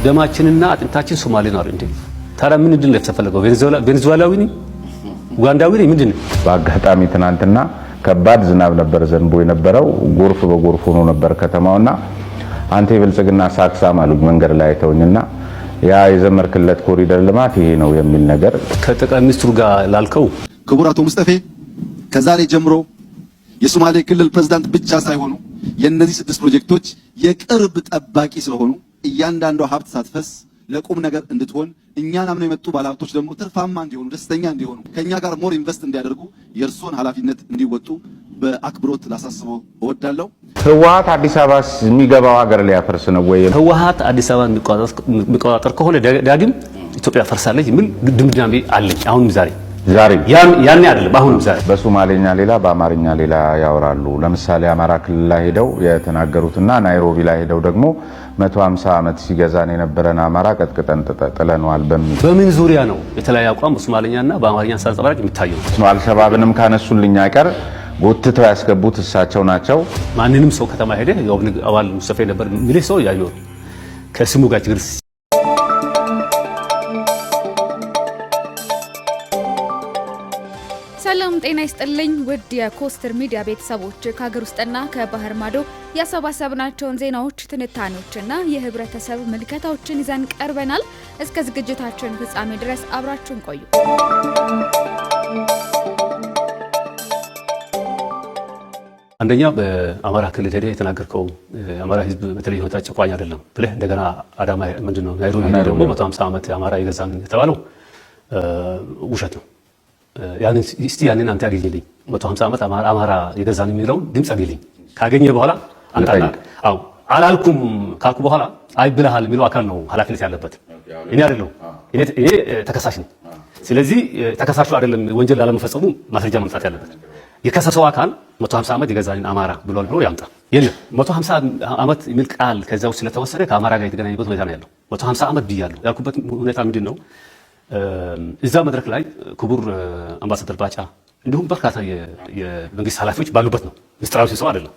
ደማችንና አጥንታችን ሶማሌ ነው አይደል? ታዲያ ምንድን ነው የተፈለገው? ቬኔዙዌላዊ ነኝ ኡጋንዳዊ ነኝ ምንድን ነው? በአጋጣሚ ትናንትና ከባድ ዝናብ ነበር ዘንቦ የነበረው። ጎርፍ በጎርፍ ሆኖ ነበር ከተማውና አንተ የብልጽግና ሳክሳም አሉኝ መንገድ ላይ አይተውኝና ያ የዘመርክለት ኮሪደር ልማት ይሄ ነው የሚል ነገር ከጠቅላይ ሚኒስትሩ ጋር ላልከው ክቡር አቶ ሙስጠፌ ከዛሬ ጀምሮ የሶማሌ ክልል ፕሬዝዳንት ብቻ ሳይሆኑ የነዚህ 6 ፕሮጀክቶች የቅርብ ጠባቂ ስለሆኑ እያንዳንዱ ሀብት ሳትፈስ ለቁም ነገር እንድትሆን እኛን አምነው የመጡ ባለሀብቶች ደግሞ ትርፋማ እንዲሆኑ ደስተኛ እንዲሆኑ ከኛ ጋር ሞር ኢንቨስት እንዲያደርጉ የእርሶን ኃላፊነት እንዲወጡ በአክብሮት ላሳስበው እወዳለሁ። ህወሓት አዲስ አበባ የሚገባው ሀገር ላይ ያፈርስ ነው ወይ? ህወሓት አዲስ አበባ የሚቆጣጠር ከሆነ ዳግም ኢትዮጵያ ፈርሳለች የሚል ድምዳሜ አለኝ። አሁንም ዛሬ ያኔ አይደለም አሁንም ዛሬ በሶማሌኛ ሌላ በአማርኛ ሌላ ያወራሉ። ለምሳሌ አማራ ክልል ላይ ሄደው የተናገሩትና ናይሮቢ ላይ ሄደው ደግሞ 150 ዓመት ሲገዛን የነበረን አማራ ቀጥቅጠን ጥለናል በምን ዙሪያ ነው የተለያየ አቋም በሶማሌኛና በአማርኛ አንጸባራቅ የሚታየው? አልሸባብንም ካነሱልኝ አይቀር ጎትተው ያስገቡት እሳቸው ናቸው። ማንንም ሰው ከተማ ሄደ የኦብነግ አባል ሙስጠፌ ነበር የሚል ሰው ያየው ከስሙ ጋር ችግር ሰላም ጤና ይስጥልኝ ውድ የኮስተር ሚዲያ ቤተሰቦች፣ ከሀገር ውስጥና ከባህር ማዶ ያሰባሰብናቸውን ዜናዎች፣ ትንታኔዎችና የህብረተሰብ ምልከታዎችን ይዘን ቀርበናል። እስከ ዝግጅታችን ፍጻሜ ድረስ አብራችሁን ቆዩ። አንደኛ በአማራ ክልል ሄደ የተናገርከው አማራ ህዝብ በተለይ ሁኔታ ጨቋኝ አይደለም ብለህ እንደገና አዳማ ምንድነው ናይሮቢ ደግሞ 150 ዓመት አማራ ይገዛን የተባለው ውሸት ነው። ያንን አንተ ያገኘልኝ 150 ዓመት አማራ የገዛን የሚለው ድምጽ አገኘልኝ። ካገኘ በኋላ አንተና አላልኩም ካልኩ በኋላ አይ ብለሃል የሚለው አካል ነው ኃላፊነት ያለበት። እኔ አይደለሁ። እኔ ተከሳሽ ነኝ። ስለዚህ ተከሳሹ አይደለም ወንጀል ላለመፈጸሙ ማስረጃ ማምጣት ያለበት። የከሰሰው አካል 150 ዓመት የገዛን አማራ ብሏል ብሎ ያምጣ። የለም 150 ዓመት የሚል ቃል ከዛው ስለተወሰደ ከአማራ ጋር የተገናኘበት ሁኔታ ነው ያለው። 150 ዓመት ብያለሁ ያልኩበት ሁኔታ ምንድነው? እዛ መድረክ ላይ ክቡር አምባሳደር ባጫ እንዲሁም በርካታ የመንግስት ኃላፊዎች ባሉበት ነው። ምስጢራዊ ሰው አይደለም።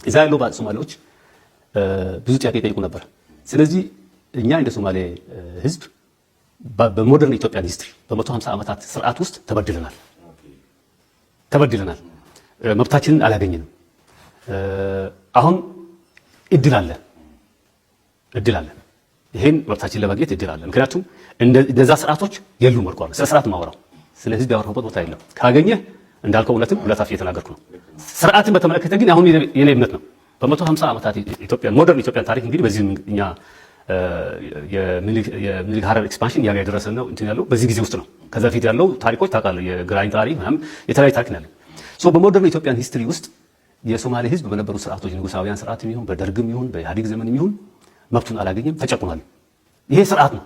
እዛ ያለው ባጭ ሶማሌዎች ብዙ ጥያቄ ይጠይቁ ነበር። ስለዚህ እኛ እንደ ሶማሌ ህዝብ በሞደርን ኢትዮጵያን ሂስትሪ በ150 ዓመታት ስርዓት ውስጥ ተበድለናል። መብታችንን አላገኘንም። አሁን እድል አለ። ይሄን መብታችን ለማግኘት እድል አለ። ምክንያቱም እንደዛ ስርዓቶች የሉም ወርቋል። ስለ ስርዓት ማወራው ስለዚህ ያወራሁበት ቦታ የለም። ካገኘ እንዳልከው እውነትም ሁለት አፍ እየተናገርኩ ነው። ስርዓትን በተመለከተ ግን አሁን የኔ እምነት ነው በ150 ዓመታት ኢትዮጵያን ሞደርን ኢትዮጵያን ታሪክ እንግዲህ በዚህ እኛ የሚኒሊክ ሀረር ኤክስፓንሽን ያጋ የደረሰ ነው እንትን ያለው በዚህ ጊዜ ውስጥ ነው። ከዛ ፊት ያለው ታሪኮች ታውቃለህ፣ የግራኝ ታሪክ ምናምን የተለያየ ታሪክ ነው ያለው። በሞደርን ኢትዮጵያን ሂስትሪ ውስጥ የሶማሌ ህዝብ በነበሩ ስርዓቶች ንጉሳውያን ስርዓትም ይሁን በደርግም ይሁን በኢህአዴግ ዘመንም ይሁን መብቱን አላገኘም፣ ተጨቁኗል። ይሄ ስርዓት ነው።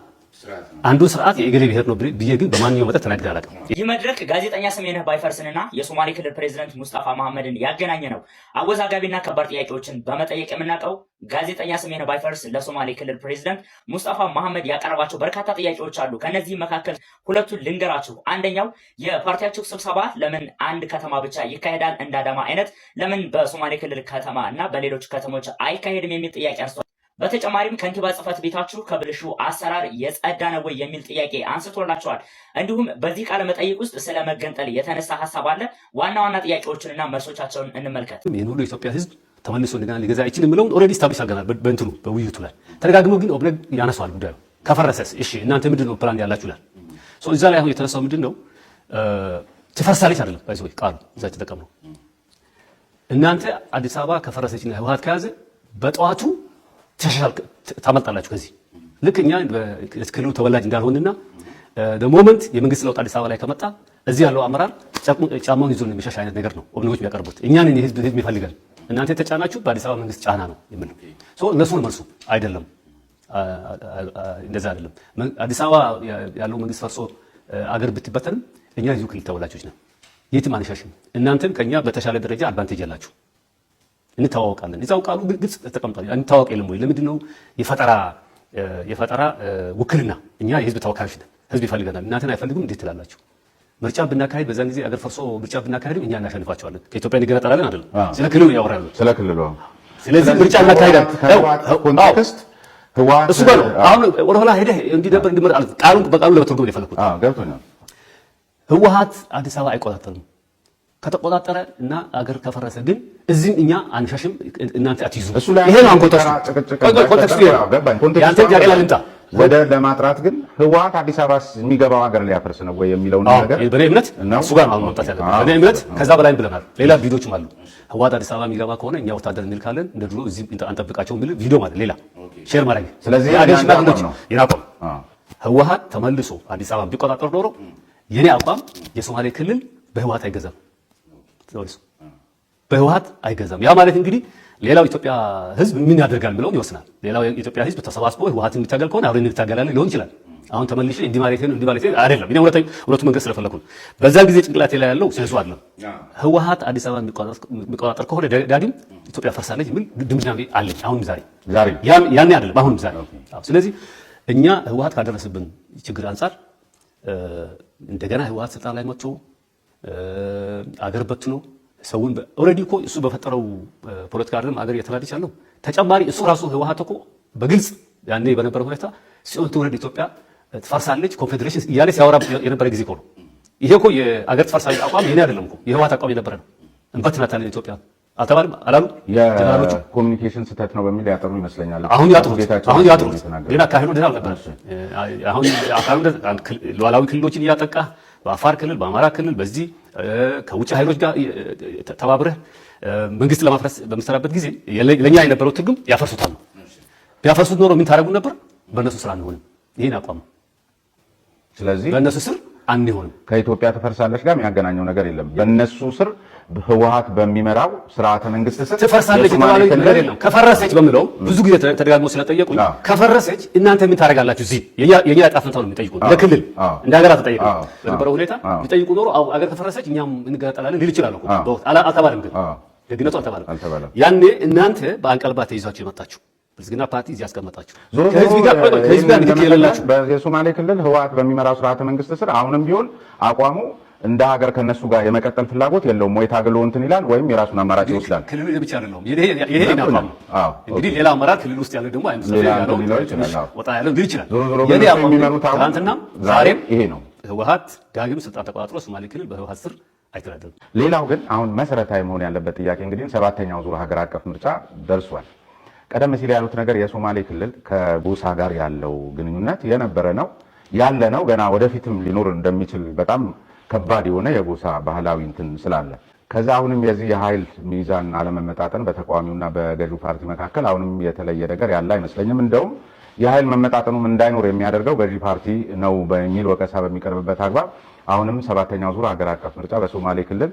አንዱ ስርዓት የእገሌ ብሔር ነው ብዬ ግን በማንኛውም መጠን ተናግሬ አላውቅም። ይህ መድረክ ጋዜጠኛ ስሜነህ ባይፈርስንና የሶማሌ ክልል ፕሬዝዳንት ሙስጠፋ መሐመድን ያገናኘ ነው። አወዛጋቢና ከባድ ጥያቄዎችን በመጠየቅ የምናውቀው ጋዜጠኛ ስሜነህ ባይፈርስ ለሶማሌ ክልል ፕሬዝዳንት ሙስጠፋ መሐመድ ያቀረባቸው በርካታ ጥያቄዎች አሉ። ከነዚህ መካከል ሁለቱን ልንገራችሁ። አንደኛው የፓርቲያቸው ስብሰባ ለምን አንድ ከተማ ብቻ ይካሄዳል፣ እንደ አዳማ አይነት ለምን በሶማሌ ክልል ከተማ እና በሌሎች ከተሞች አይካሄድም የሚል ጥያቄ አንስቷል። በተጨማሪም ከንቲባ ጽሕፈት ቤታችሁ ከብልሹ አሰራር የጸዳ ነው ወይ የሚል ጥያቄ አንስቶላቸዋል። እንዲሁም በዚህ ቃለ መጠይቅ ውስጥ ስለ መገንጠል የተነሳ ሀሳብ አለ። ዋና ዋና ጥያቄዎችንና መልሶቻቸውን እንመልከት። ይህን ሁሉ የኢትዮጵያ ህዝብ ተመልሶ እንደገና ሊገዛ አይችልም ብለውን ኦልሬዲ ስታብሊሽ አድርገናል። በእንትኑ በውይይቱ ላይ ተደጋግሞ ግን ኦብነግ ያነሳዋል ጉዳዩ። ከፈረሰስ እሺ እናንተ ምንድነው ፕላን ያላችሁ ይላል። እዛ ላይ አሁን የተነሳው ምንድነው ትፈርሳለች አይደለም ባይዘው ቃሉ እዛ ተጠቀመው። እናንተ አዲስ አበባ ከፈረሰችና ህወሓት ከያዘ በጠዋቱ ታመልጣላችሁ ከዚህ ልክ እኛ በክልሉ ተወላጅ እንዳልሆንና ሞመንት የመንግስት ለውጥ አዲስ አበባ ላይ ከመጣ እዚህ ያለው አመራር ጫማውን ይዞ የሚሸሽ አይነት ነገር ነው ኦብነጎች የሚያቀርቡት። እኛን ህዝብ ይፈልጋል። እናንተ የተጫናችሁ በአዲስ አበባ መንግስት ጫና ነው የምንለው። እነሱ ነው መልሱ። አይደለም እንደዛ አይደለም። አዲስ አበባ ያለው መንግስት ፈርሶ አገር ብትበተንም እኛ የዚሁ ክልል ተወላጆች ነን። የትም አንሸሽም። እናንተም ከኛ በተሻለ ደረጃ አድቫንቴጅ አላችሁ። እንታወቃለን። እዛው ቃሉ ግልጽ ተቀምጧል። እንታወቅ የለም ወይ? ለምንድን ነው የፈጠራ ውክልና? እኛ የህዝብ ተወካዮች ነን። ህዝብ ይፈልገናል። እናንተን አይፈልጉም እንዴት ትላላችሁ? ምርጫ ብናካሄድ በዛን ጊዜ አገር ፈርሶ ምርጫ ብናካሄድ እኛ እናሸንፋቸዋለን። ከኢትዮጵያ እንገነጠላለን አይደለም። ስለ ክልሉ ያወራሉ። ስለ ክልሉ ስለዚህ ምርጫ እናካሄዳለን። ኮንቴክስት እሱ ጋር ነው አሁን ወደ ኋላ ሄደህ እንዲደበር እንዲመር ቃሉን በቃሉ ለመተርጎም ነው የፈለኩት። ገብቶኛል። ህወሓት አዲስ አበባ አይቆጣጠርም። ከተቆጣጠረ እና አገር ከፈረሰ ግን እዚህም እኛ አንሻሽም እናንተ አትይዙ። ይሄ ነው ኮንቴክስቱ። ያንተ ጃቄላ ልምጣ ወደ ለማጥራት ግን ህወሓት አዲስ አበባ የሚገባው ሀገር ሊያፈርስ ነው ወይ የሚለው ነገር በኔ እምነት እሱ ጋር ነው መምጣት ያለበት። በኔ እምነት ከዛ በላይ ብለናል። ሌላ ቪዲዮችም አሉ። ህወሓት አዲስ አበባ የሚገባ ከሆነ እኛ ወታደር እንልካለን እንደ ድሮ እዚህ አንጠብቃቸው የሚል ቪዲዮ ማለት ሌላ ሼር ማድረግ። ስለዚህ አገር ሽማግሌዎች ይናቆም ህወሓት ተመልሶ አዲስ አበባ ቢቆጣጠር ኖሮ የኔ አቋም የሶማሌ ክልል በህወሓት አይገዛም፣ በህወሓት አይገዛም። ያ ማለት እንግዲህ ሌላው ኢትዮጵያ ህዝብ ምን ያደርጋል ብለው ይወስናል። ሌላው ኢትዮጵያ ህዝብ ተሰባስቦ ህወሓትን የሚታገል ከሆነ አብረን እንታገላለን ሊሆን ይችላል። አሁን ተመልሼ እንዲህ ማለት አይደለም። እኔ ሁለቱ መንገድ ስለፈለኩ ነው። በዛ ጊዜ ጭንቅላቴ ላይ ያለው ስለሱ አይደለም። ህወሓት አዲስ አበባ የሚቆጣጠር ከሆነ ዳግም ኢትዮጵያ ፈርሳለች የሚል ድምዳሜ አለኝ። አሁን ዛሬ ያኔ አይደለም፣ አሁን ዛሬ። ስለዚህ እኛ ህወሓት ካደረሰብን ችግር አንጻር እንደገና ህወሓት ስልጣን ላይ መጥቶ አገር በትኖ ሰውን ኦልሬዲ እኮ እሱ በፈጠረው ፖለቲካ አይደለም አገር እየተናደች ያለው ተጨማሪ እሱ ራሱ ህወሓት እኮ በግልጽ ያኔ በነበረው ሁኔታ ሲኦል ትውረድ ኢትዮጵያ ትፈርሳለች ኮንፌዴሬሽን እያለ ሲያወራ የነበረ ጊዜ እኮ ነው። ይሄ እኮ የአገር ትፈርሳለች አቋም የኔ አይደለም እኮ የህወሓት አቋም የነበረ ነው። እንበትናታለን ኢትዮጵያ አልተባለም አላሉ። የኮሙኒኬሽን ስህተት ነው በሚል ያጠሩ ይመስለኛል። አሁን ያጥሩት ግን አካሄዱ ደህና ነበር። አሁን አካሄዱ ሉዓላዊ ክልሎችን እያጠቃ በአፋር ክልል በአማራ ክልል በዚህ ከውጭ ኃይሎች ጋር ተባብረህ መንግስት ለማፍረስ በምሰራበት ጊዜ ለኛ የነበረው ትርጉም ያፈርሱታል ነው። ቢያፈርሱት ኖሮ ምን ታደርጉ ነበር? በእነሱ ስራ አንሆንም። ይሄን አቋም። ስለዚህ በእነሱ ስር አንሆንም። ከኢትዮጵያ ትፈርሳለች ጋር የሚያገናኘው ነገር የለም። በእነሱ ስር ህወሓት በሚመራው ስርዓተ መንግስት ስር ትፈርሳለች የተባለው ነገር የለም። ከፈረሰች በሚለው ብዙ ጊዜ ተደጋግሞ ስለጠየቁኝ ከፈረሰች እናንተ ምን ታደርጋላችሁ? እዚህ የኛ ዕጣ ፈንታው ነው የሚጠይቁት። ለክልል እንደ ሀገር ተጠይቁ በነበረው ሁኔታ ቢጠይቁ ኖሮ አገር ከፈረሰች እኛም እንገነጠላለን ሊል ይችላል እኮ። አልተባለም፣ ግን ደግነቱ አልተባለም። ያኔ እናንተ በአንቀልባ ተይዛችሁ የመጣችሁ ብልጽግና ፓርቲ እዚህ ያስቀመጣችሁ ከህዝብ ጋር ንክኪ የሌላችሁ የሶማሌ ክልል ህወሓት በሚመራው ስርዓተ መንግስት ስር አሁንም ቢሆን አቋሙ እንደ ሀገር ከነሱ ጋር የመቀጠል ፍላጎት የለውም ወይ? ታግሎ እንትን ይላል ወይም የራሱን አማራጭ ይወስዳል። ክልሉ ብቻ አይደለም ይሄ አቋም ነው። እንግዲህ ሌላ አማራጭ ክልል ውስጥ ያለ ደግሞ አይመስልም ያለው ወጣ ያለው ሊል ይችላል። የኔ አቋም ትናንትና ዛሬም ይሄ ነው። ህወሓት ዳግም ስልጣን ተቆጣጥሮ ሶማሌ ክልል በህወሓት ስር አይተዳደርም። ሌላው ግን አሁን መሰረታዊ መሆን ያለበት ጥያቄ እንግዲህ ሰባተኛው ዙር ሀገር አቀፍ ምርጫ ደርሷል። ቀደም ሲል ያሉት ነገር የሶማሌ ክልል ከጎሳ ጋር ያለው ግንኙነት የነበረ ነው ያለ ነው ገና ወደፊትም ሊኖር እንደሚችል በጣም ከባድ የሆነ የጎሳ ባህላዊ እንትን ስላለ ከዛ አሁንም የዚህ የኃይል ሚዛን አለመመጣጠን በተቃዋሚውና በገዢው ፓርቲ መካከል አሁንም የተለየ ነገር ያለ አይመስለኝም። እንደውም የኃይል መመጣጠኑም እንዳይኖር የሚያደርገው ገዢ ፓርቲ ነው በሚል ወቀሳ በሚቀርብበት አግባብ አሁንም ሰባተኛው ዙር ሀገር አቀፍ ምርጫ በሶማሌ ክልል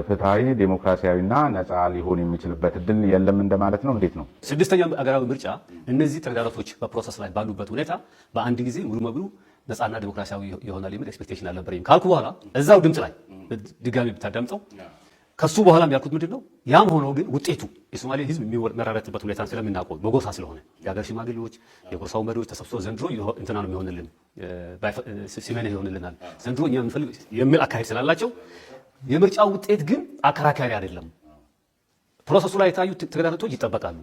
ፍትሃዊ ዴሞክራሲያዊና ነፃ ሊሆን የሚችልበት እድል የለም እንደማለት ነው። እንዴት ነው ስድስተኛው ሀገራዊ ምርጫ እነዚህ ተግዳሮቶች በፕሮሰስ ላይ ባሉበት ሁኔታ በአንድ ጊዜ ሙሉ በሙሉ ነፃና ዴሞክራሲያዊ ይሆናል የሚል ኤክስፔክቴሽን አልነበረኝም ካልኩ በኋላ እዛው ድምፅ ላይ ድጋሚ ብታዳምጠው ከሱ በኋላም ያልኩት ምንድነው ያም ሆኖ ግን ውጤቱ የሶማሌ ህዝብ የሚመራረጥበት ሁኔታን ስለምናውቀው በጎሳ ስለሆነ የሀገር ሽማግሌዎች የጎሳው መሪዎች ተሰብስበው ዘንድሮ እንትና ነው የሚሆንልን ሲመነ ይሆንልናል ዘንድሮ እኛ የምንፈልግ የሚል አካሄድ ስላላቸው የምርጫው ውጤት ግን አከራካሪ አይደለም። ፕሮሰሱ ላይ የታዩ ተግዳሮቶች ይጠበቃሉ፣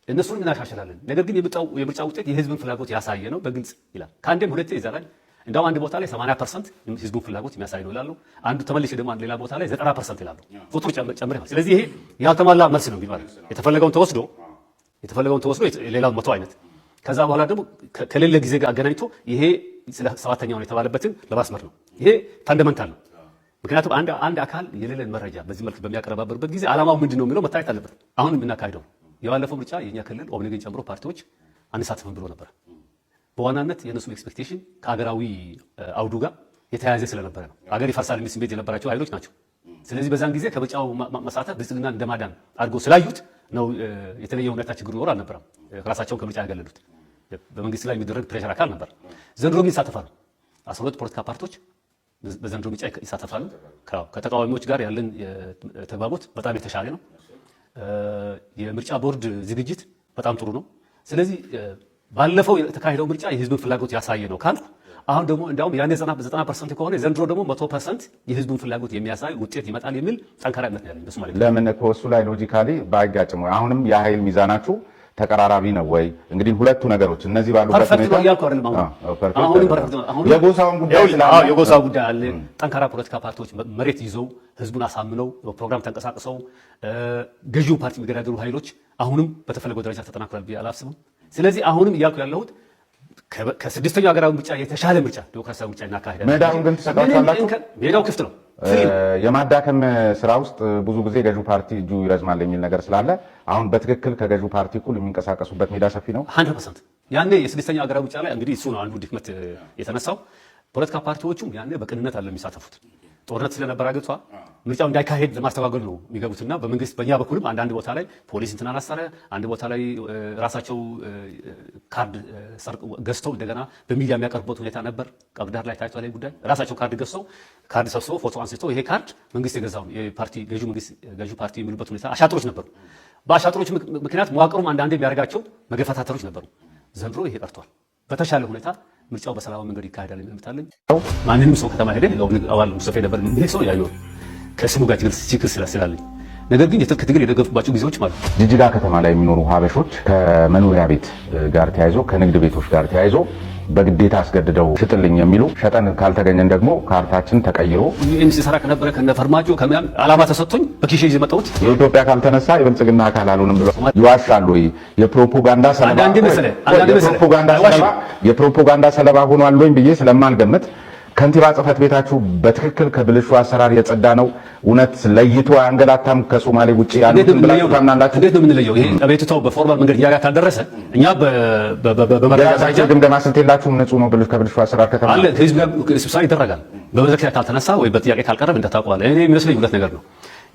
እነሱን እናሻሽላለን። ነገር ግን የምርጫ ውጤት የህዝብን ፍላጎት ያሳየ ነው በግልጽ ይላል። ከአንዴም ሁለቴ ይዛራል። እንደውም አንድ ቦታ ላይ 80% ህዝቡን ፍላጎት የሚያሳይ ነው ይላሉ። አንዱ ተመልሼ ደግሞ ሌላ ቦታ ላይ 90% ይላሉ። ቁጥሩ ጨምር። ስለዚህ ይሄ ያልተሟላ መልስ ነው ቢባል የተፈለገውን ተወስዶ ሌላው መቶ አይነት ከዛ በኋላ ደግሞ ከሌለ ጊዜ ጋር አገናኝቶ ይሄ ስለ ሰባተኛው ነው የተባለበትን ለማስመር ነው። ይሄ ፋንዳመንታል ነው። ምክንያቱም አንድ አካል የሌለን መረጃ በዚህ መልክ በሚያቀርባበት ጊዜ ዓላማው ምንድነው የሚለው መታየት አለበት። አሁን የምናካሄደው የባለፈው ምርጫ የኛ ክልል ኦብኔግን ጨምሮ ፓርቲዎች አንሳተፍም ብሎ ነበር። በዋናነት የነሱ ኤክስፔክቴሽን ከሀገራዊ አውዱ ጋር የተያያዘ ስለነበረ ነው። ሀገር ይፈርሳል የሚል ስሜት የነበራቸው ኃይሎች ናቸው። ስለዚህ በዛን ጊዜ ከምርጫው መሳተፍ ብልጽግና እንደማዳን አድርጎ ስላዩት ነው የተለየ ሁኔታ ችግር ኖሮ አልነበረም ራሳቸውን ከምርጫ ያገለሉት። በመንግስት ላይ የሚደረግ ፕሬሸር አካል ነበር። ዘንድሮ ግን ይሳተፋሉ። 12 ፖለቲካ ፓርቲዎች በዘንድሮ ምርጫ ይሳተፋሉ። ከተቃዋሚዎች ጋር ያለን ተግባቦት በጣም የተሻለ ነው። የምርጫ ቦርድ ዝግጅት በጣም ጥሩ ነው። ስለዚህ ባለፈው የተካሄደው ምርጫ የህዝብን ፍላጎት ያሳየ ነው ካልኩ አሁን ደግሞ እንዳውም ያኔ 90% ከሆነ ዘንድሮ ደግሞ 100% የህዝቡን ፍላጎት የሚያሳይ ውጤት ይመጣል የሚል ጠንካራ እምነት ነው ያለኝ። በሶማሌ ለምን እኮ እሱ ላይ ሎጂካሊ ባይጋጭም አሁንም የኃይል ሚዛናችሁ ተቀራራቢ ነው ወይ? እንግዲህ ሁለቱ ነገሮች እነዚህ ባሉበት ፐርፌክት ነው ያልኩ አይደለም። አሁን ፐርፌክት ነው። አሁን የጎሳውን ጉዳይ ስላለ የጎሳው ጉዳይ አለ። ጠንካራ ፖለቲካ ፓርቲዎች መሬት ይዘው ህዝቡን አሳምነው በፕሮግራም ተንቀሳቅሰው ገዢው ፓርቲ የሚገዳደሩ ኃይሎች አሁንም በተፈለገው ደረጃ ተጠናክሯል ብዬ አላስብም። ስለዚህ አሁንም እያልኩ ያለሁት ከስድስተኛው ሀገራዊ ምርጫ የተሻለ ምርጫ ዲሞክራሲያዊ ምርጫ እናካሄዳለን። ሜዳውን ግን ተሰጣጣላችሁ። ሜዳው ክፍት ነው። የማዳከም ስራ ውስጥ ብዙ ጊዜ ገዢው ፓርቲ እጁ ይረዝማል የሚል ነገር ስላለ አሁን በትክክል ከገዢው ፓርቲ እኩል የሚንቀሳቀሱበት ሜዳ ሰፊ ነው። 100% ያኔ የስድስተኛው ሀገራዊ ምርጫ ላይ እንግዲህ እሱ ነው አንዱ ድክመት የተነሳው። ፖለቲካ ፓርቲዎቹም ያኔ በቅንነት አለ የሚሳተፉት። ጦርነት ስለነበረ አገሪቷ ምርጫው እንዳይካሄድ ለማስተጓጎል ነው የሚገቡትና በመንግስት በእኛ በኩልም አንዳንድ ቦታ ላይ ፖሊስ እንትን አላሰረ፣ አንድ ቦታ ላይ ራሳቸው ካርድ ገዝተው እንደገና በሚዲያ የሚያቀርቡበት ሁኔታ ነበር። ቀብዳር ላይ ታይቷል። ጉዳይ ራሳቸው ካርድ ገዝተው ካርድ ሰብስበው ፎቶ አንስተው ይሄ ካርድ መንግስት የገዛው የፓርቲ ገዢው ፓርቲ የሚሉበት ሁኔታ አሻጥሮች ነበሩ። በአሻጥሮች ምክንያት መዋቅሩም አንዳንዴ የሚያደርጋቸው መገፈታተሮች ነበሩ። ዘንድሮ ይሄ ቀርቷል። በተሻለ ሁኔታ ምርጫው በሰላማዊ መንገድ ይካሄዳል የሚሉታለኝ። ማንንም ሰው ከተማ ሄደ አባል ሙስጠፋ ነበር ይሄ ሰው ያየው ከስሙ ጋር ችግር ስላለኝ ነገር ግን የትጥቅ ትግል የደገፉባቸው ጊዜዎች ማለት ነው። ጅጅጋ ከተማ ላይ የሚኖሩ ሀበሾች ከመኖሪያ ቤት ጋር ተያይዞ ከንግድ ቤቶች ጋር ተያይዞ በግዴታ አስገድደው ሽጥልኝ የሚሉ ሸጠን ካልተገኘን ደግሞ ካርታችን ተቀይሮ ይህን ሲሰራ ከነበረ ከነፈርማጆ ከሚያም ዓላማ ተሰጥቶኝ በኪሼ ይዤ መጣሁት። የኢትዮጵያ ካልተነሳ የብልጽግና አካል አልሆንም ብሎ ይዋሻሉ። የፕሮፓጋንዳ ሰለባ ሆኗል ወይ ብዬ ስለማልገምት ከንቲባ ጽሕፈት ቤታችሁ በትክክል ከብልሹ አሰራር የጸዳ ነው፣ እውነት ለይቶ አንገላታም ከሶማሌ ውጪ ያሉትን ብላችሁ ታምናላችሁ? እንዴት ነው የምንለየው? ይሄ አቤቱታው በፎርማል መንገድ እያጋ ካልደረሰ እኛ በመረጃ ግምገማ ስልት የላችሁም? ንጹህ ነው ከብልሹ አሰራር ከተማ አለ። ህዝብ ስብሰባ ይደረጋል። በመዘክሪያ ካልተነሳ ወይ በጥያቄ ካልቀረብ እንደታውቀዋል። እኔ የሚመስለኝ ሁለት ነገር ነው።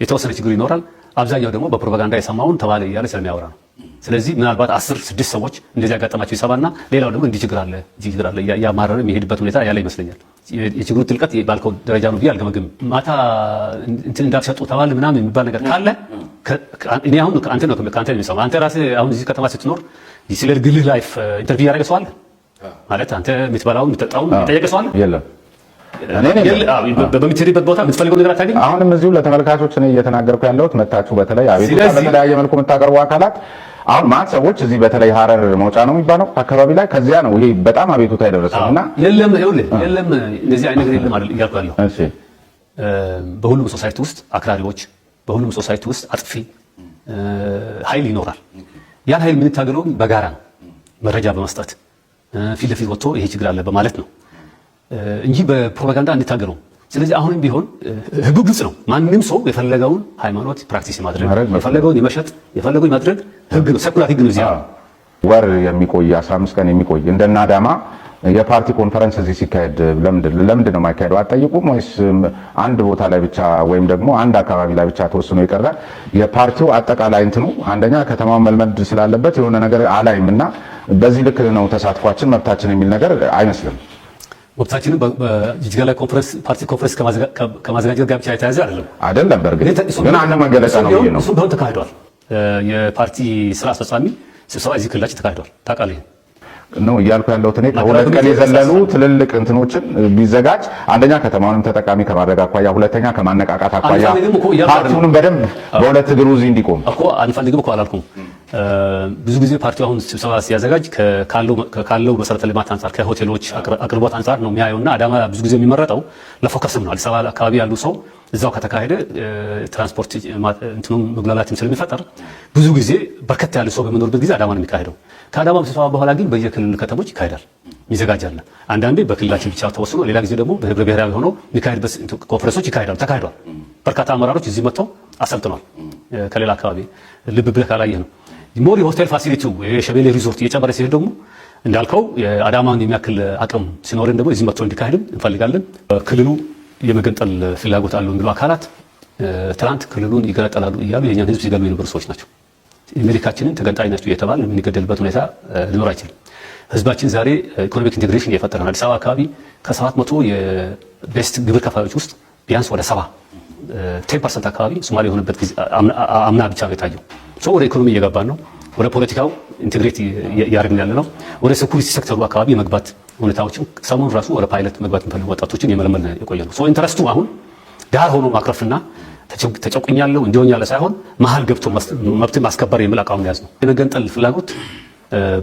የተወሰነ ችግር ይኖራል። አብዛኛው ደግሞ በፕሮፓጋንዳ የሰማውን ተባለ እያለ ስለሚያወራ ነው። ስለዚህ ምናልባት 10-6 ሰዎች እንደዚህ ያጋጠማቸው ይሰባና ሌላው ደግሞ እንዲህ ችግር አለ ያማረረ የሚሄድበት ሁኔታ ያለ ይመስለኛል። የችግሩ ጥልቀት ባልከው ደረጃ ነው ብዬ አልገመግም። ማታ እንትን እንዳትሸጡ ተባለ ምናምን የሚባል ነገር ካለ እኔ አሁን ከአንተ ነው የሚሰማው። አንተ ራስህ አሁን እዚህ ከተማ ስትኖር ስለ ግልህ ላይፍ ኢንተርቪው ያደረገ ሰው አለ ማለት አንተ የምትበላውን የምትጠጣውን የጠየቀ ሰው አለ? የለም። በምትሄድበት ቦታ የምትፈልገው ነገር አታገኝ። አሁንም እዚሁ ለተመልካቾች እኔ እየተናገርኩ ያለሁት መታችሁ በተለይ አቤቱታ በተለያየ መልኩ የምታቀርቡ አካላት አሁን ማት ሰዎች እዚህ በተለይ ሀረር መውጫ ነው የሚባለው አካባቢ ላይ ከዚያ ነው ይሄ በጣም አቤቱታ የደረሰውና የለም እንደዚህ አይነት ነገር የለም አይደል እያልኩ ያለሁ። እሺ በሁሉም ሶሳይቲ ውስጥ አክራሪዎች፣ በሁሉም ሶሳይቲ ውስጥ አጥፊ ኃይል ይኖራል። ያን ኃይል የምንታገለው በጋራ ነው፣ መረጃ በመስጠት ፊት ለፊት ወጥቶ ይሄ ችግር አለ በማለት ነው እንጂ በፕሮፓጋንዳ እንታገለው። ስለዚህ አሁንም ቢሆን ህጉ ግልጽ ነው። ማንም ሰው የፈለገውን ሃይማኖት ፕራክቲስ ማድረግ የፈለገውን የመሸጥ የፈለገውን የማድረግ ህግ ነው፣ ሰኩላር ህግ ነው። እዚያ ወር የሚቆይ 15 ቀን የሚቆይ እንደና አዳማ የፓርቲ ኮንፈረንስ እዚህ ሲካሄድ ለምንድን ነው የማይካሄደው? አትጠይቁም ወይስ አንድ ቦታ ላይ ብቻ ወይም ደግሞ አንድ አካባቢ ላይ ብቻ ተወስኖ የቀረ የፓርቲው አጠቃላይ እንትኑ አንደኛ ከተማውን መልመድ ስላለበት የሆነ ነገር አላይም እና በዚህ ልክ ነው ተሳትፏችን መብታችን የሚል ነገር አይመስልም። ወቅታችንን በጅጅጋ ላይ ፓርቲ ኮንፈረንስ ከማዘጋጀት ጋር ብቻ የተያዘ አይደለም። በእርግጥ ግን አንድ መገለጫ ነው ብዬ ነው። እሱም ቢሆን ተካሂዷል። የፓርቲ ስራ አስፈጻሚ ስብሰባ እዚህ ክልላችን ተካሂዷል። ታውቃለህ ነው እያልኩ ያለሁት እኔ ከሁለት ቀን የዘለሉ ትልልቅ እንትኖችን ቢዘጋጅ አንደኛ ከተማውንም ተጠቃሚ ከማድረግ አኳያ፣ ሁለተኛ ከማነቃቃት አኳያ ፓርቲውንም በደንብ በሁለት እግሩ እዚህ እንዲቆም እኮ አንፈልግም እኮ አላልኩም። ብዙ ጊዜ ፓርቲው አሁን ስብሰባ ሲያዘጋጅ ካለው መሰረተ ልማት አንጻር ከሆቴሎች አቅርቦት አንጻር ነው የሚያየውና አዳማ ብዙ ጊዜ የሚመረጠው ለፎከስም ነው። አዲስ አበባ አካባቢ ያሉ ሰው እዛው ከተካሄደ ትራንስፖርት እንትኑም መጉላላትም ስለሚፈጠር ብዙ ጊዜ በርከት ያለ ሰው በመኖርበት ጊዜ አዳማ ነው የሚካሄደው። ከአዳማ ስብሰባ በኋላ ግን በየክልል ከተሞች ይካሄዳል፣ ይዘጋጃል። አንዳንዴ በክልላችን ብቻ ተወስኖ ሌላ ጊዜ ደግሞ በህብረ ብሔራዊ ሆኖ የሚካሄድበት ኮንፈረንሶች ይካሄዳሉ። ተካሂዷል። በርካታ አመራሮች እዚህ መጥተው አሰልጥኗል። ከሌላ አካባቢ ልብ ብለህ ካላየህ ነው ሞር የሆቴል ፋሲሊቲው የሸቤሌ ሪዞርት እየጨመረ ሲሄድ ደግሞ እንዳልከው የአዳማን የሚያክል አቅም ሲኖርን ደግሞ እዚህ መጥቶ እንዲካሄድም እንፈልጋለን። ክልሉ የመገንጠል ፍላጎት አለው የሚሉ አካላት ትናንት ክልሉን ይገነጠላሉ እያሉ የእኛን ህዝብ ሲገሉ የነበሩ ሰዎች ናቸው። አሜሪካችንን ተገንጣይ ናቸው እየተባለ የምንገደልበት ሁኔታ ሊኖር አይችልም። ህዝባችን ዛሬ ኢኮኖሚክ ኢንቴግሬሽን እየፈጠረ ነው። አዲስ አበባ አካባቢ ከ700 የቤስት ግብር ከፋዮች ውስጥ ቢያንስ ወደ 10% አካባቢ ሶማሌ የሆነበት ጊዜ አምና ብቻ ነው የታየው። ሰው ወደ ኢኮኖሚ እየገባን ነው። ወደ ፖለቲካው ኢንቴግሬት እያደረግን ያለ ነው። ወደ ሴኩሪቲ ሴክተሩ አካባቢ መግባት ሁኔታዎችን ሰሞኑን ራሱ ወደ ፓይለት መግባት የሚፈልጉ ወጣቶችን የመለመል የቆየ ነው። ኢንተረስቱ አሁን ዳር ሆኖ ማክረፍና ተጨቁኛለሁ እንዲሆኛለ ሳይሆን መሀል ገብቶ መብትን ማስከበር የሚል አቋም ያዝ ነው። የመገንጠል ፍላጎት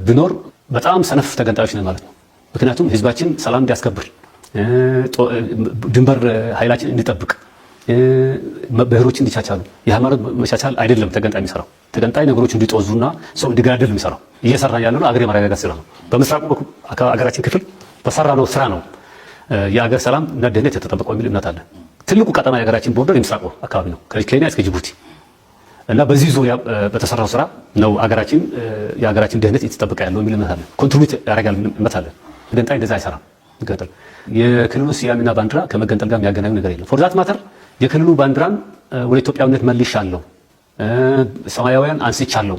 ቢኖር በጣም ሰነፍ ተገንጣዮች ነን ማለት ነው። ምክንያቱም ህዝባችን ሰላም እንዲያስከብር ድንበር ኃይላችን እንዲጠብቅ ብሔሮች እንዲቻቻሉ የሃይማኖት መቻቻል አይደለም ተገንጣይ የሚሰራው። ተገንጣይ ነገሮች እንዲጦዙና ሰው እንዲጋደል የሚሰራው እየሰራ ያለው አገር የማረጋጋት ስራ ነው። በምስራቁ አገራችን ክፍል በሰራ ነው ስራ ነው የአገር ሰላም እና ደህንነት የተጠበቀው የሚል እምነት አለ። ትልቁ ቀጠና የሀገራችን ቦርደር የምስራቁ አካባቢ ነው ከኬንያ እስከ ጅቡቲ እና በዚህ ዙሪያ በተሰራው ስራ ነው የሀገራችን ደህንነት የተጠበቀ ያለው የሚል እምነት አለ። ኮንትሪቢዩት ያደርጋል እምነት አለ። ተገንጣይ እንደዛ አይሰራም። ገንጠል የክልሉ ስያሜና ባንዲራ ከመገንጠል ጋር የሚያገናኙ ነገር የለም። ፎር ዛት ማተር የክልሉ ባንዲራን ወደ ኢትዮጵያዊነት መልሻለሁ፣ ሰማያውያን አንስቻለሁ፣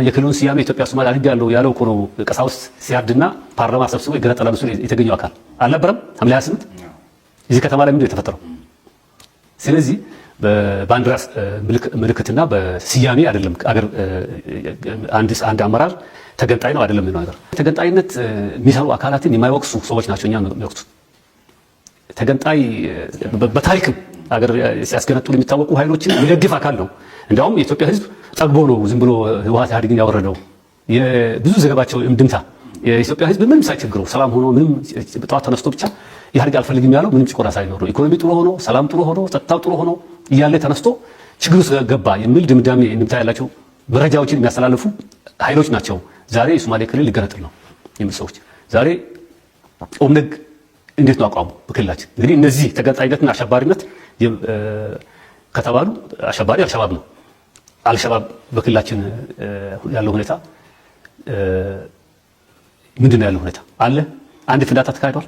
የክልሉን ስያሜ ኢትዮጵያ ሶማሌ አድርጌያለሁ ያለው እኮ ነው ቀሳውስት ሲያርድና ፓርላማ ሰብስቦ ይገነጠላል ምስሉ የተገኘው አካል አልነበረም? ሐምሌ 28 እዚህ ከተማ ላይ ምንድን ነው የተፈጠረው? ስለዚህ በባንዲራ ምልክትና በስያሜ አይደለም አገር አንድ አመራር ተገንጣይ ነው አይደለም ነው ነገር። ተገንጣይነት የሚሰሩ አካላትን የማይወቅሱ ሰዎች ናቸው እኛን የሚወቅሱት። ተገንጣይ በታሪክም አገር ሲያስገነጥሉ የሚታወቁ ኃይሎችን የሚደግፍ አካል ነው። እንዲያውም የኢትዮጵያ ሕዝብ ጠግቦ ነው ዝም ብሎ ህወሓት ኢህአዴግን ያወረደው። የብዙ ዘገባቸው እንድምታ የኢትዮጵያ ሕዝብ ምንም ሳይቸግረው ሰላም ሆኖ ምንም ጠዋት ተነስቶ ብቻ ኢህአዴግ አልፈልግም ያለው ምንም ጭቆና ሳይኖር ነው። ኢኮኖሚ ጥሩ ሆኖ ሰላም ጥሩ ሆኖ ጸጥታው ጥሩ ሆኖ እያለ ተነስቶ ችግሩ ገባ የሚል ድምዳሜ እንድምታ ያላቸው መረጃዎችን የሚያስተላልፉ ኃይሎች ናቸው። ዛሬ የሶማሌ ክልል ሊገነጥል ነው የሚል ሰዎች ዛሬ ኦብነግ እንዴት ነው አቋሙ በክልላችን? እንግዲህ እነዚህ ተገንጣይነትና አሸባሪነት ከተባሉ አሸባሪ አልሸባብ ነው። አልሸባብ በክልላችን ያለው ሁኔታ ምንድን ነው ያለው ሁኔታ አለ። አንድ ፍንዳታ ተካሂዷል።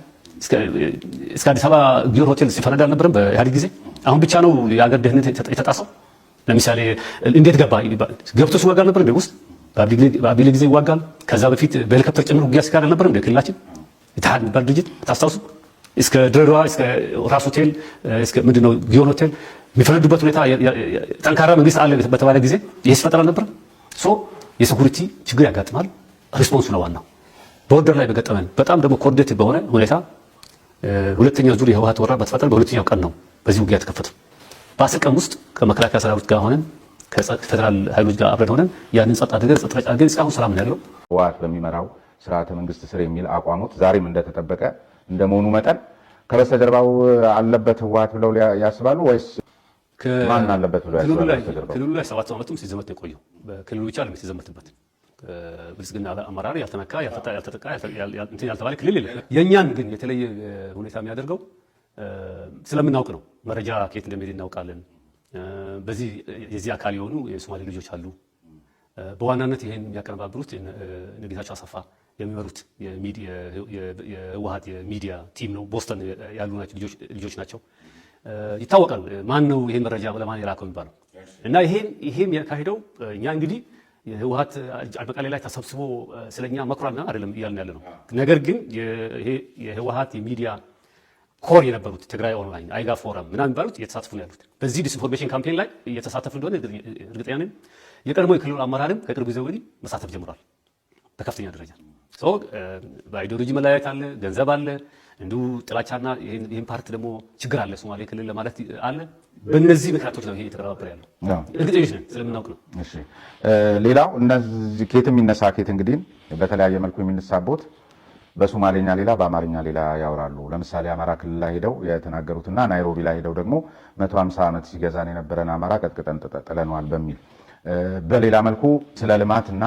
እስከ አዲስ አበባ ጊዮር ሆቴል ሲፈነዳ አልነበረም በኢህአዴግ ጊዜ? አሁን ብቻ ነው የአገር ደህንነት የተጣሰው? ለምሳሌ እንዴት ገባ? ገብቶ ሲዋጋ አልነበረም እንደ ውስጥ በአቢሌ ጊዜ ይዋጋል። ከዛ በፊት በሄሊኮፕተር ጭምር ውጊያ ሲካሄድ አልነበረም እንደ ክልላችን? ኢትሃድ የሚባል ድርጅት ታስታውሱ? እስከ ድሬዳዋ እስከ ራስ ሆቴል እስከ ምንድነው ጊዮን ሆቴል የሚፈነዱበት ሁኔታ ጠንካራ መንግስት አለ በተባለ ጊዜ ይሄ ሲፈጠር አልነበረም? ሶ የሴኩሪቲ ችግር ያጋጥማል። ሪስፖንሱ ነው ዋናው። ቦርደር ላይ በገጠመን በጣም ደግሞ ኮርዲኔት በሆነ ሁኔታ ሁለተኛው ዙር የህወሓት ወረራ በተፈጠረ በሁለተኛው ቀን ነው በዚህ ውጊያ የተከፈተው። በአስር ቀን ውስጥ ከመከላከያ ሰራዊት ጋር ሆነን ከፌደራል ኃይሎች ጋር አብረን ሆነን ያንን ጸጥ አድርገን እስካሁን ሰላም ነው ያለው። ህወሓት በሚመራው ስርዓተ መንግስት ስር የሚል አቋሞት ዛሬም እንደተጠበቀ እንደመሆኑ መጠን ከበስተጀርባው አለበት ህወሓት ብለው ያስባሉ ወይስ ማን አለበት ብለው ያስባሉ? ክልሉ ላይ 7 ዓመትም ሲዘመት ነው የቆየው። በክልሉ ብቻ ነው የተዘመተበት። ብልጽግና አመራር ያልተነካ ያልተጠቃ ያልተባለ ክልል የለም። የእኛን ግን የተለየ ሁኔታ የሚያደርገው ስለምናውቅ ነው። መረጃ ከየት እንደሚሄድ እናውቃለን። በዚህ የዚህ አካል የሆኑ የሶማሌ ልጆች አሉ። በዋናነት ይሄን የሚያቀነባብሩት ጌታቸው አሰፋ የሚመሩት የህወሓት የሚዲያ ቲም ነው። ቦስተን ያሉ ልጆች ናቸው። ይታወቃል ማን ነው ይሄን መረጃ ለማን የላከው የሚባለው እና ይሄም ያካሄደው እኛ እንግዲህ የህወሓት መቀሌ ላይ ተሰብስቦ ስለኛ መኩራልና አይደለም እያልን ያለ ነው። ነገር ግን ይሄ የህወሓት የሚዲያ ኮር የነበሩት ትግራይ ኦንላይን፣ አይጋ ፎረም ምናምን የሚባሉት እየተሳተፉ ነው ያሉት። በዚህ ዲስኢንፎርሜሽን ካምፔን ላይ እየተሳተፉ እንደሆነ እርግጠኛ ነኝ። የቀድሞ የክልሉ አመራርም ከቅርብ ጊዜ ወዲህ መሳተፍ ጀምሯል በከፍተኛ ደረጃ። በአይዲዮሎጂ መለያየት አለ፣ ገንዘብ አለ፣ እንዲሁ ጥላቻና ይህን ፓርት ደግሞ ችግር አለ ሶማሌ ክልል ለማለት አለ። በእነዚህ ምክንያቶች ነው ይሄ የተቀነባበረ ያለው። እርግጠኞች ነን ስለምናውቅ ነው። እሺ፣ ሌላው እነዚህ ኬት የሚነሳ ኬት እንግዲህ በተለያየ መልኩ የሚነሳቦት በሶማሌኛ ሌላ በአማርኛ ሌላ ያወራሉ። ለምሳሌ አማራ ክልል ላይ ሄደው የተናገሩትና ናይሮቢ ላይ ሄደው ደግሞ 150 ዓመት ሲገዛን የነበረን አማራ ቀጥቅጠን ጥለነዋል በሚል በሌላ መልኩ ስለ ልማትና